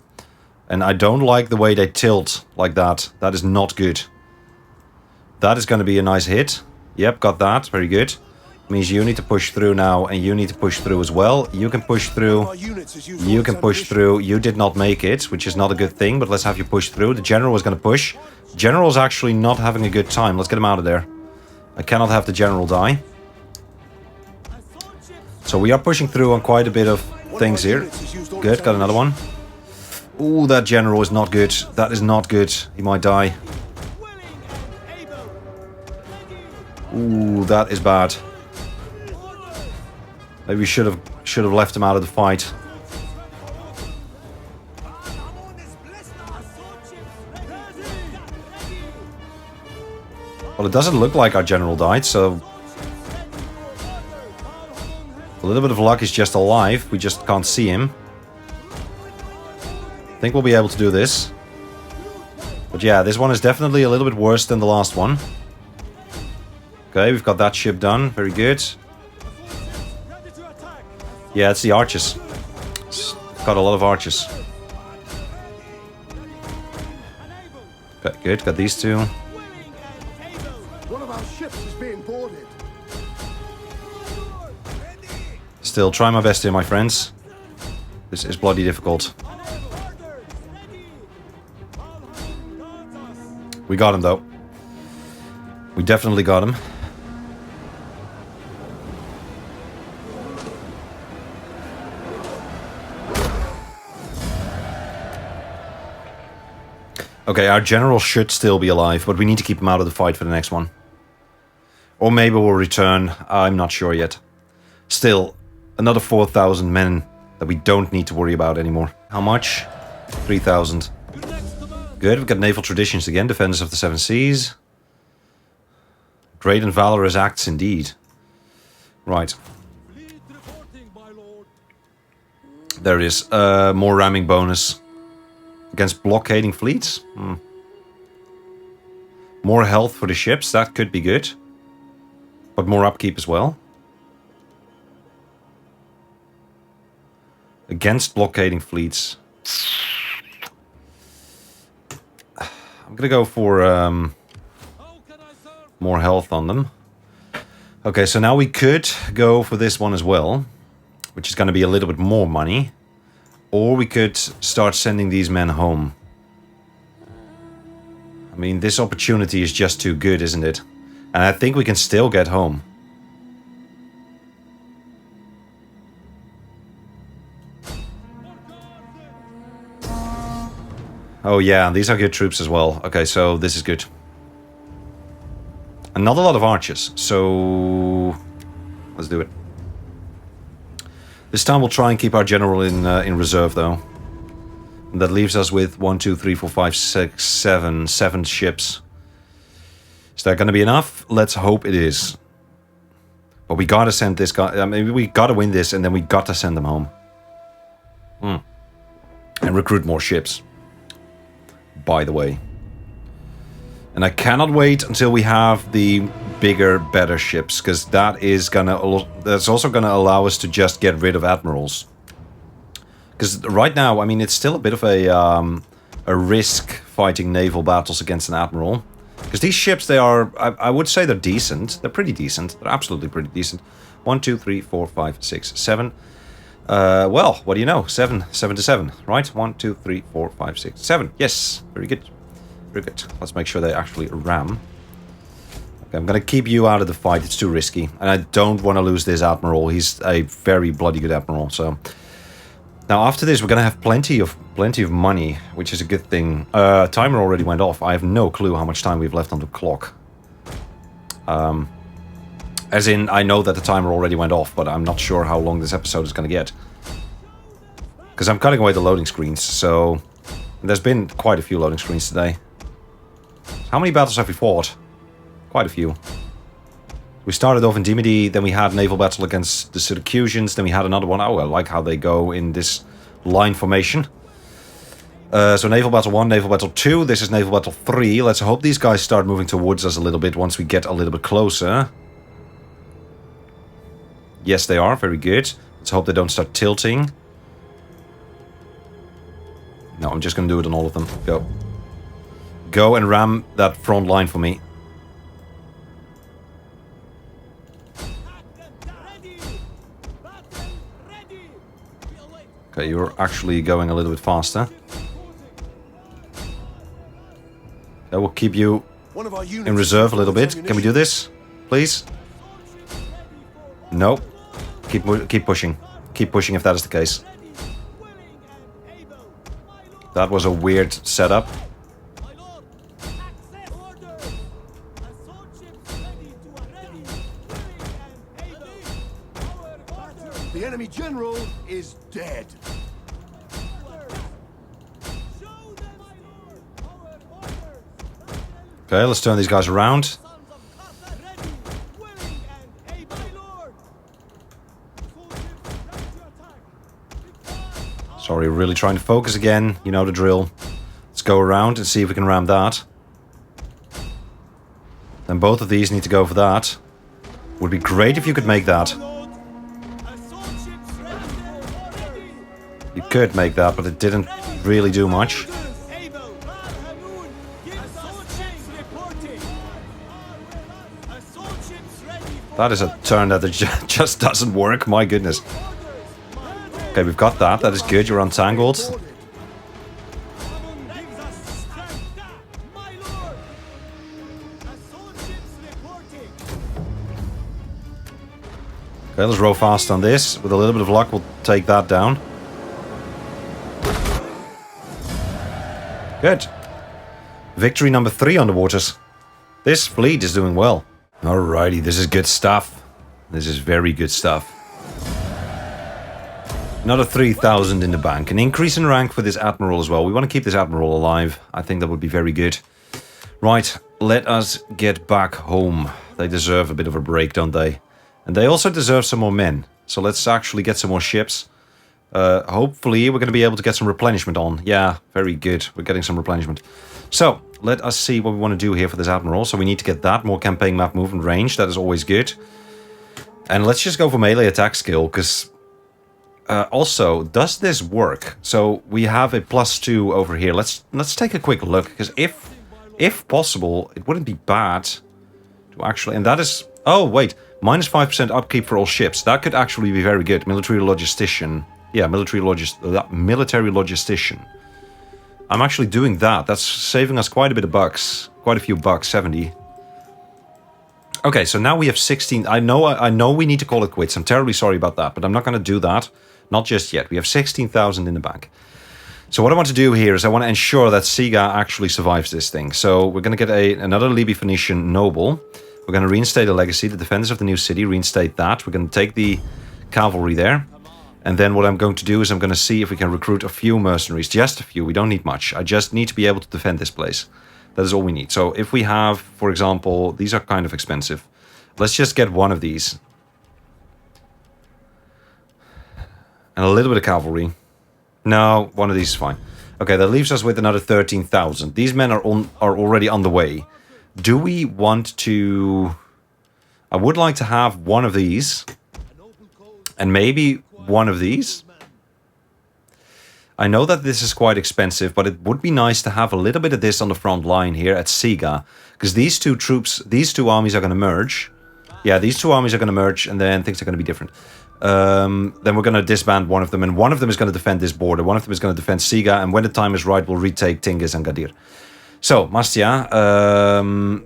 And I don't like the way they tilt like that. That is not good. That is going to be a nice hit. Yep, got that. Very good. Means you need to push through now, and you need to push through as well. You can push through. You can push through. You did not make it, which is not a good thing, but let's have you push through. The general is going to push. General's actually not having a good time. Let's get him out of there. I cannot have the general die. So we are pushing through on quite a bit of things here. Good, got another one. Ooh, that general is not good. That is not good. He might die. Ooh, that is bad. Maybe we should have left him out of the fight. Well, it doesn't look like our general died, so a little bit of luck is just alive. We just can't see him. I think we'll be able to do this. But yeah, this one is definitely a little bit worse than the last one. Okay, we've got that ship done. Very good. Yeah, it's the archers. It's got a lot of archers. Okay, good. Got these two. One of our ships is being boarded. Still, try my best here, my friends. This is bloody difficult. We got him, though. We definitely got him. Okay, our general should still be alive, but we need to keep him out of the fight for the next one. Or maybe we'll return. I'm not sure yet. Still, another 4,000 men that we don't need to worry about anymore. How much? 3,000. Good, we've got naval traditions again. Defenders of the Seven Seas. Great and valorous acts indeed. Right. There it is. More ramming bonus. Against blockading fleets? More health for the ships, that could be good. But more upkeep as well. Against blockading fleets. I'm gonna go for more health on them. Okay, so now we could go for this one as well. Which is gonna be a little bit more money. Or we could start sending these men home. I mean, this opportunity is just too good, isn't it? And I think we can still get home. Oh yeah, and these are good troops as well. Okay, so this is good. And not a lot of archers, so let's do it. This time we'll try and keep our general in reserve, though. And that leaves us with 1, 2, 3, 4, 5, 6, 7 ships. Is that going to be enough? Let's hope it is. But we gotta send this guy. I mean, we gotta win this, and then we gotta send them home. And recruit more ships. By the way. And I cannot wait until we have the bigger, better ships, because that's also gonna allow us to just get rid of admirals. Because right now, I mean, it's still a bit of a risk fighting naval battles against an admiral. Because these ships, they are, I would say they're decent. They're pretty decent. They're absolutely pretty decent. 1, 2, 3, 4, 5, 6, 7. Well, what do you know? 7 to 7, right? 1, 2, 3, 4, 5, 6, 7. Yes, very good. Very good. Let's make sure they actually ram. Okay, I'm gonna keep you out of the fight. It's too risky. And I don't want to lose this admiral. He's a very bloody good admiral, so... Now, after this, we're gonna have plenty of money, which is a good thing. Timer already went off. I have no clue how much time we've left on the clock. As in, I know that the timer already went off, but I'm not sure how long this episode is gonna get. Because I'm cutting away the loading screens, so... There's been quite a few loading screens today. How many battles have we fought? Quite a few. We started off in Dimid, then we had naval battle against the Syracusans, then we had another one. Oh, I like how they go in this line formation. So naval battle 1, naval battle 2, this is naval battle 3. Let's hope these guys start moving towards us a little bit once we get a little bit closer. Yes, they are. Very good. Let's hope they don't start tilting. No, I'm just going to do it on all of them. Go. Go and ram that front line for me. Okay, you're actually going a little bit faster. I will keep you in reserve a little bit. Can we do this, please? No. Keep pushing. Keep pushing if that is the case. That was a weird setup. The enemy general is dead. Okay, let's turn these guys around. Sorry, really trying to focus again. You know the drill. Let's go around and see if we can ram that. Then both of these need to go for that. Would be great if you could make that. You could make that, but it didn't really do much. That is a turn that just doesn't work, my goodness. Okay, we've got that. That is good. You're untangled. Okay, let's row fast on this. With a little bit of luck, we'll take that down. Good. Victory number 3 on the waters. This fleet is doing well. Alrighty, this is good stuff. This is very good stuff. Another 3,000 in the bank. An increase in rank for this admiral as well. We want to keep this admiral alive. I think that would be very good. Right, let us get back home. They deserve a bit of a break, don't they? And they also deserve some more men. So let's actually get some more ships. Hopefully we're going to be able to get some replenishment on. Yeah, very good. We're getting some replenishment. So, let us see what we want to do here for this admiral. So we need to get that. More campaign map movement range. That is always good. And let's just go for melee attack skill, because... also, does this work? So we have a +2 over here. Let's take a quick look, because if possible, it wouldn't be bad to actually... And that is... Oh, wait. -5% upkeep for all ships. That could actually be very good. Military logistician. Yeah, military logistician. I'm actually doing that. That's saving us quite a bit of bucks. Quite a few bucks, 70. Okay, so now we have 16. I know we need to call it quits. I'm terribly sorry about that, but I'm not going to do that. Not just yet. We have 16,000 in the bank. So what I want to do here is I want to ensure that Siga actually survives this thing. So we're going to get another Libyan Phoenician noble. We're going to reinstate a legacy, the defenders of the new city, reinstate that. We're going to take the cavalry there. And then what I'm going to do is I'm going to see if we can recruit a few mercenaries. Just a few. We don't need much. I just need to be able to defend this place. That is all we need. So if we have, for example, these are kind of expensive. Let's just get one of these. And a little bit of cavalry. No, one of these is fine. Okay, that leaves us with another 13,000. These men are already on the way. Do we want to... I would like to have one of these. And maybe one of these. I know that this is quite expensive, but it would be nice to have a little bit of this on the front line here at Siga. Because these two armies are going to merge. Yeah, these two armies are going to merge, and then things are going to be different. Then we're going to disband one of them, and one of them is going to defend this border. One of them is going to defend Siga, and when the time is right, we'll retake Tingis and Gadir. So, Mastia.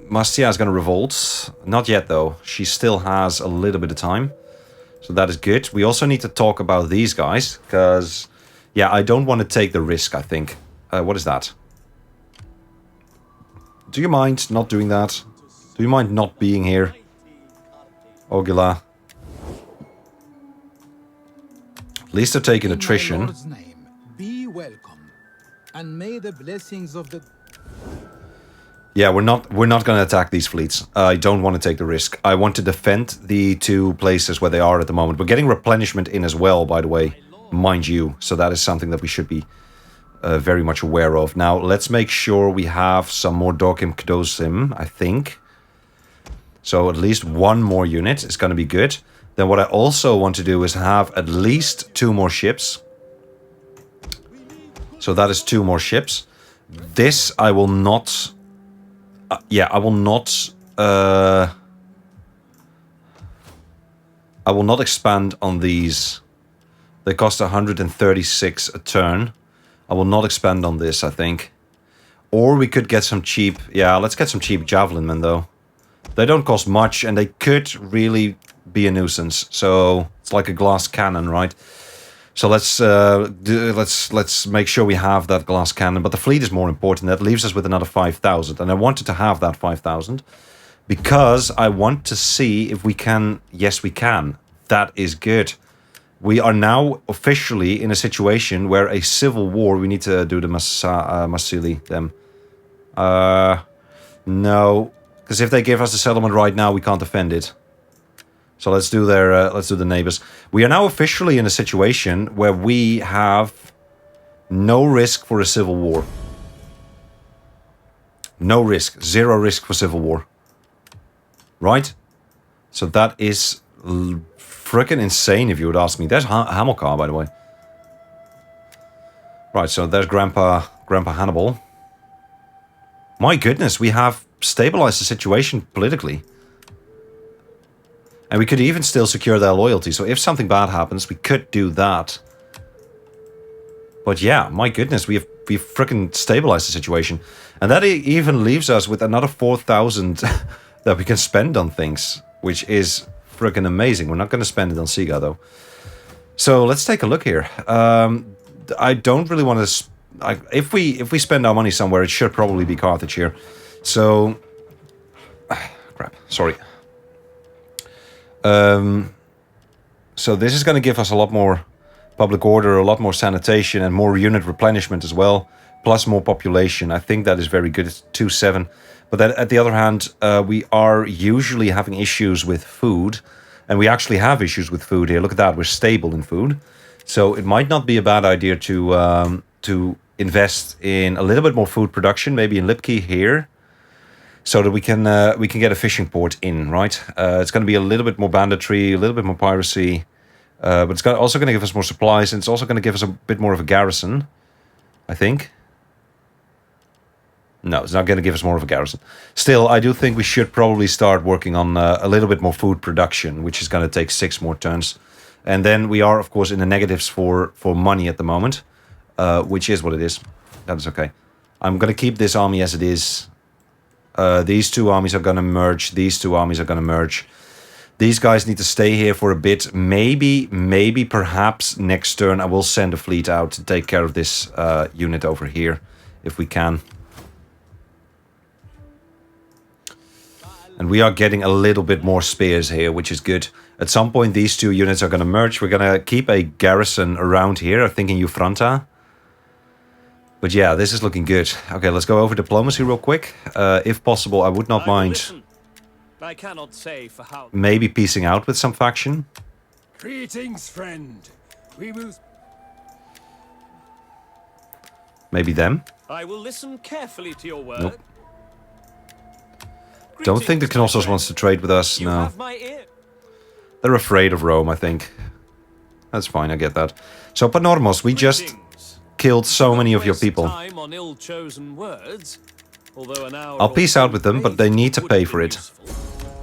Mastia is going to revolt. Not yet, though. She still has a little bit of time. So that is good. We also need to talk about these guys, because, yeah, I don't want to take the risk, I think. What is that? Do you mind not doing that? Do you mind not being here? Ogila. At least they're taking attrition. In my Lord's name, be welcome, and may the blessings of the... Yeah, we're not going to attack these fleets. I don't want to take the risk. I want to defend the two places where they are at the moment. We're getting replenishment in as well, by the way, mind you. So that is something that we should be very much aware of. Now, let's make sure we have some more Dorkim Kdosim, I think. So at least one more unit is going to be good. Then what I also want to do is have at least 2 more ships. So that is 2 more ships. This I will not... yeah, I will not... I will not expand on these. They cost 136 a turn. I will not expand on this, I think. Or we could get some cheap... Yeah, let's get some cheap javelin men, though. They don't cost much, and they could really be a nuisance. So it's like a glass cannon, right? So let's make sure we have that glass cannon. But the fleet is more important. That leaves us with another 5,000, and I wanted to have that 5,000 because I want to see if we can. Yes, we can. That is good. We are now officially in a situation where a civil war. We need to do the Masili them. No. Because if they give us the settlement right now, we can't defend it. So let's do the neighbors. We are now officially in a situation where we have no risk for a civil war. No risk. 0 risk for civil war. Right? So that is freaking insane if you would ask me. There's Hamilcar, by the way. Right, so there's Grandpa Hannibal. My goodness, we have stabilized the situation politically. And we could even still secure their loyalty. So if something bad happens, we could do that. But yeah, my goodness, we've freaking stabilized the situation. And that even leaves us with another 4,000 that we can spend on things. Which is freaking amazing. We're not going to spend it on Siga, though. So let's take a look here. I don't really want to... If we spend our money somewhere, it should probably be Carthage here. So... crap, sorry. So this is going to give us a lot more public order, a lot more sanitation, and more unit replenishment as well, plus more population. I think that is very good. It's 2-7. But then, at the other hand, we are usually having issues with food, and we actually have issues with food here. Look at that, we're stable in food. So it might not be a bad idea to invest in a little bit more food production, maybe in Lipki here, so that we can get a fishing port in, right? It's going to be a little bit more banditry, a little bit more piracy, but it's also going to give us more supplies, and it's also going to give us a bit more of a garrison, I think. No, it's not going to give us more of a garrison. Still, I do think we should probably start working on a little bit more food production, which is going to take 6 more turns. And then we are, of course, in the negatives for money at the moment, which is what it is. That is okay. I'm going to keep this army as it is. These 2 armies are going to merge. These 2 armies are going to merge. These guys need to stay here for a bit. Maybe, perhaps next turn I will send a fleet out to take care of this unit over here, if we can. And we are getting a little bit more spears here, which is good. At some point, these two units are going to merge. We're going to keep a garrison around here, I think in Ufranta. But yeah, this is looking good. Okay, let's go over diplomacy real quick. If possible, I would not mind I cannot say for how. maybe piecing out with some faction. Greetings, friend. We will... Maybe them. I will listen carefully to your word. Nope. Don't think the Knossos wants to trade with us, You no. have my ear. They're afraid of Rome, I think. That's fine, I get that. So, Panormos, we just Greetings. killed so many of your Waste people. Time on ill-chosen words, although an hour I'll or peace two out with them, but they late need to would pay be for it. useful.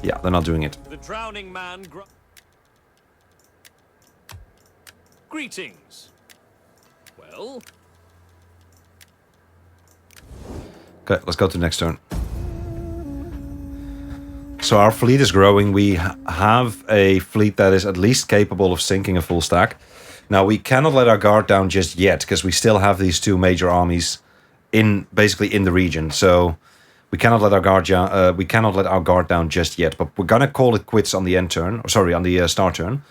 Yeah, they're not doing it. The drowning man. Greetings. Well, Okay, let's go to the next turn. So our fleet is growing. We have a fleet that is at least capable of sinking a full stack. Now, we cannot let our guard down just yet, because we still have these two major armies basically in the region. So we cannot let our guard down just yet. But we're gonna call it quits on the end turn. Sorry, on the start turn.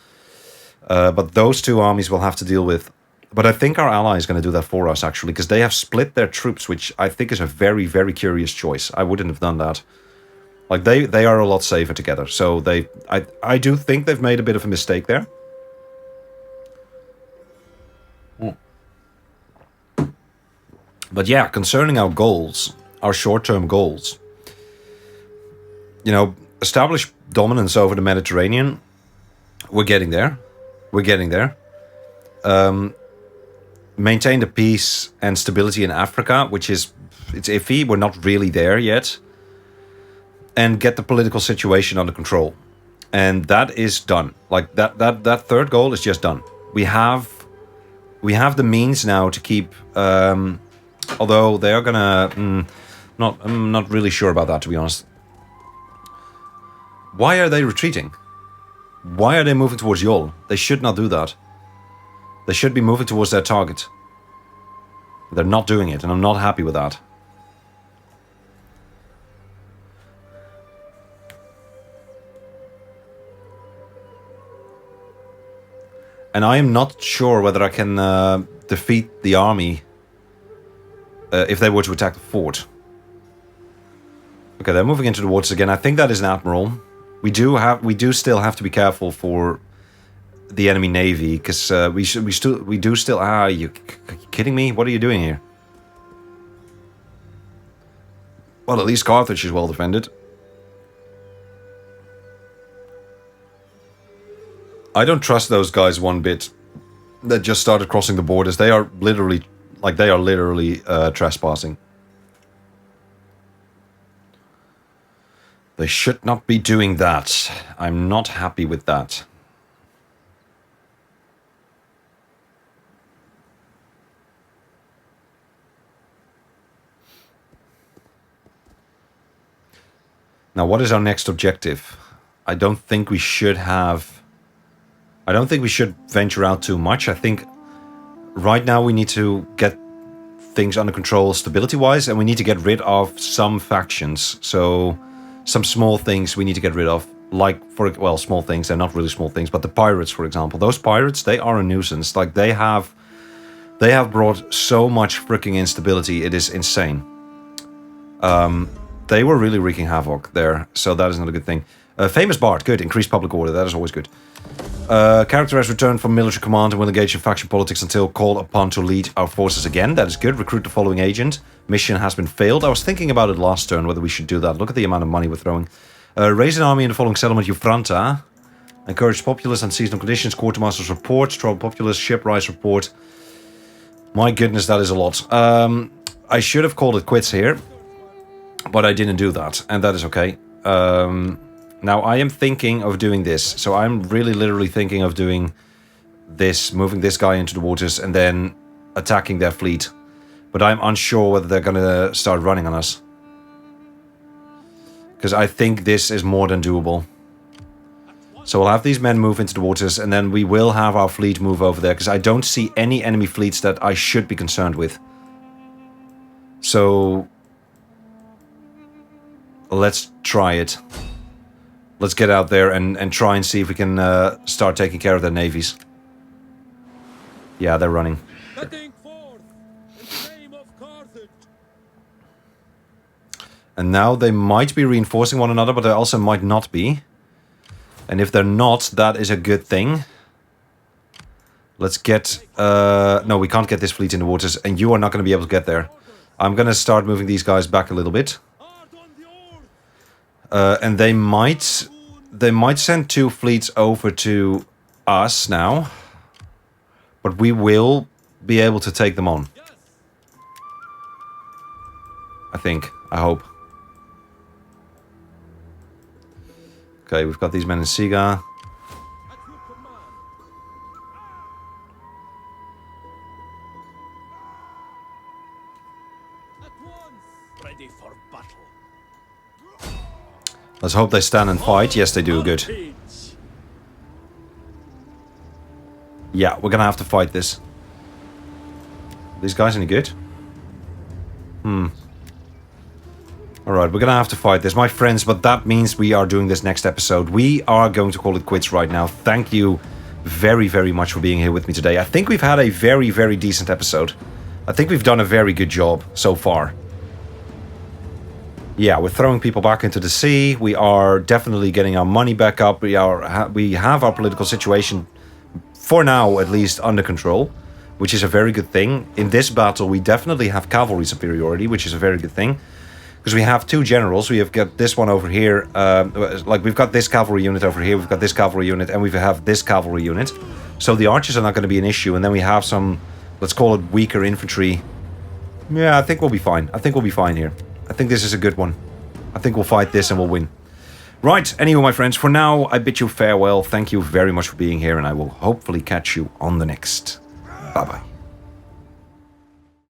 But those two armies we'll have to deal with. But I think our ally is going to do that for us, actually, because they have split their troops, which I think is a very, very curious choice. I wouldn't have done that. Like, they are a lot safer together. So I do think they've made a bit of a mistake there. But yeah, concerning our goals, our short-term goals, you know, establish dominance over the Mediterranean. We're getting there. We're getting there. Maintain the peace and stability in Africa, which is, it's iffy. We're not really there yet. And get the political situation under control. And that is done. Like, that third goal is just done. We have the means now to keep, although they are gonna, I'm not really sure about that, to be honest. Why are they retreating? Why are they moving towards Yol? They should not do that. They should be moving towards their target. They're not doing it, and I'm not happy with that. And I am not sure whether I can defeat the army if they were to attack the fort. Okay, they're moving into the waters again. I think that is an admiral. We do still have to be careful for the enemy navy, because we do still. Are you kidding me? What are you doing here? Well, at least Carthage is well defended. I don't trust those guys one bit that just started crossing the borders. They are literally trespassing. They should not be doing that. I'm not happy with that. Now, what is our next objective? I don't think we should venture out too much. I think right now we need to get things under control stability-wise, and we need to get rid of some factions. So, some small things we need to get rid of. Like, small things, they're not really small things, but the pirates, for example. Those pirates, they are a nuisance. Like, they have brought so much freaking instability, it is insane. They were really wreaking havoc there, so that is not a good thing. Famous Bard, good. Increased public order, that is always good. Character has returned from military command and will engage in faction politics until called upon to lead our forces again. That is good. Recruit the following agent. Mission has been failed. I was thinking about it last turn, whether we should do that. Look at the amount of money we're throwing. Raise an army in the following settlement, Ufranta. Encourage populace and seasonal conditions. Quartermaster's report. Trouble populace. Ship rise report. My goodness, that is a lot. I should have called it quits here, but I didn't do that, and that is okay. Now, I am thinking of doing this. So I'm really literally thinking of doing this, moving this guy into the waters and then attacking their fleet. But I'm unsure whether they're going to start running on us. Because I think this is more than doable. So we'll have these men move into the waters, and then we will have our fleet move over there, because I don't see any enemy fleets that I should be concerned with. So let's try it. Let's get out there and try and see if we can start taking care of their navies. Yeah, they're running. Heading forth in the name of Carthage. And now they might be reinforcing one another, but they also might not be. And if they're not, that is a good thing. Let's get... no, we can't get this fleet in the waters, and you are not going to be able to get there. I'm going to start moving these guys back a little bit. And they might send 2 fleets over to us now. But we will be able to take them on. I think. I hope. Okay, we've got these men in Siga. Ready for battle. Let's hope they stand and fight. Yes, they do. Good. Yeah, we're gonna have to fight this. These guys any good? Alright, we're gonna have to fight this, my friends, but that means we are doing this next episode. We are going to call it quits right now. Thank you very, very much for being here with me today. I think we've had a very, very decent episode. I think we've done a very good job so far. Yeah, we're throwing people back into the sea. We are definitely getting our money back up. We have our political situation, for now at least, under control, which is a very good thing. In this battle, we definitely have cavalry superiority, which is a very good thing. Because we have 2 generals. We have got this one over here. Like, we've got this cavalry unit over here. We've got this cavalry unit. And we have this cavalry unit. So the archers are not going to be an issue. And then we have some, let's call it weaker infantry. Yeah, I think we'll be fine. I think we'll be fine here. I think this is a good one. I think we'll fight this and we'll win. Right, anyway, my friends, for now, I bid you farewell. Thank you very much for being here. And I will hopefully catch you on the next. Bye-bye.